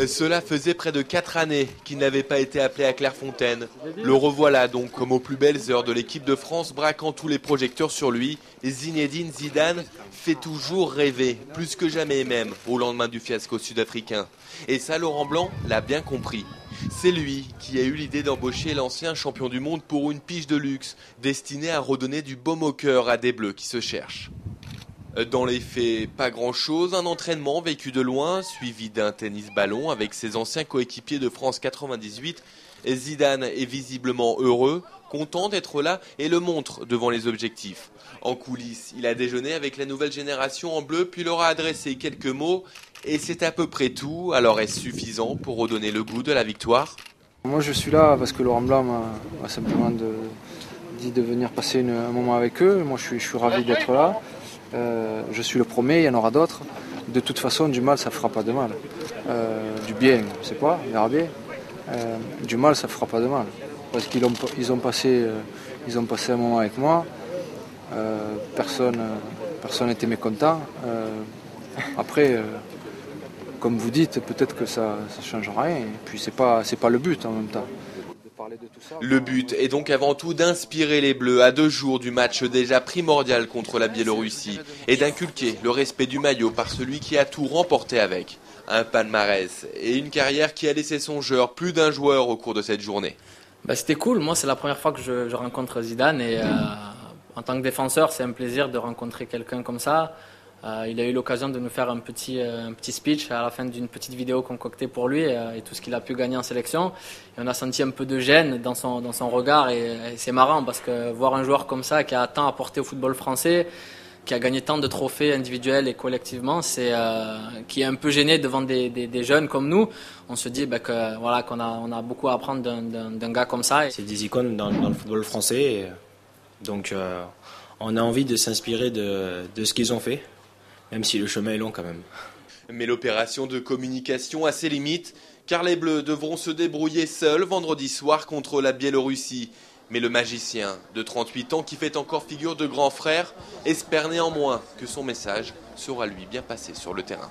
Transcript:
Cela faisait près de 4 années qu'il n'avait pas été appelé à Clairefontaine. Le revoilà donc comme aux plus belles heures de l'équipe de France, braquant tous les projecteurs sur lui. Zinedine Zidane fait toujours rêver, plus que jamais même, au lendemain du fiasco sud-africain. Et ça, Laurent Blanc l'a bien compris. C'est lui qui a eu l'idée d'embaucher l'ancien champion du monde pour une pige de luxe, destinée à redonner du baume au cœur à des Bleus qui se cherchent. Dans les faits, pas grand-chose, un entraînement vécu de loin, suivi d'un tennis-ballon avec ses anciens coéquipiers de France 98. Zidane est visiblement heureux, content d'être là et le montre devant les objectifs. En coulisses, il a déjeuné avec la nouvelle génération en bleu, puis leur a adressé quelques mots. Et c'est à peu près tout, alors est-ce suffisant pour redonner le goût de la victoire ? Moi je suis là parce que Laurent Blanc m'a simplement dit de venir passer un moment avec eux. Moi je suis ravi d'être là. Je suis le premier, il y en aura d'autres. De toute façon, du mal, ça ne fera pas de mal. Du bien, je ne sais pas, on verra bien. Du mal, ça ne fera pas de mal. Parce qu'ils ont passé un moment avec moi. Personne n'était mécontent. Après, comme vous dites, peut-être que ça ne change rien. Et puis, c'est pas le but en même temps. Le but est donc avant tout d'inspirer les Bleus à 2 jours du match déjà primordial contre la Biélorussie et d'inculquer le respect du maillot par celui qui a tout remporté avec. Un palmarès et une carrière qui a laissé songeur plus d'un joueur au cours de cette journée. C'était cool, moi c'est la première fois que je rencontre Zidane et en tant que défenseur c'est un plaisir de rencontrer quelqu'un comme ça. Il a eu l'occasion de nous faire un petit speech à la fin d'une petite vidéo concoctée pour lui et tout ce qu'il a pu gagner en sélection. Et on a senti un peu de gêne dans son regard et c'est marrant parce que voir un joueur comme ça qui a tant apporté au football français, qui a gagné tant de trophées individuels et collectivement, qui est un peu gêné devant des jeunes comme nous. On se dit qu'on a beaucoup à apprendre d'un gars comme ça. C'est des icônes dans le football français, donc on a envie de s'inspirer de ce qu'ils ont fait. Même si le chemin est long quand même. Mais l'opération de communication a ses limites, car les Bleus devront se débrouiller seuls vendredi soir contre la Biélorussie. Mais le magicien de 38 ans qui fait encore figure de grand frère espère néanmoins que son message sera lui bien passé sur le terrain.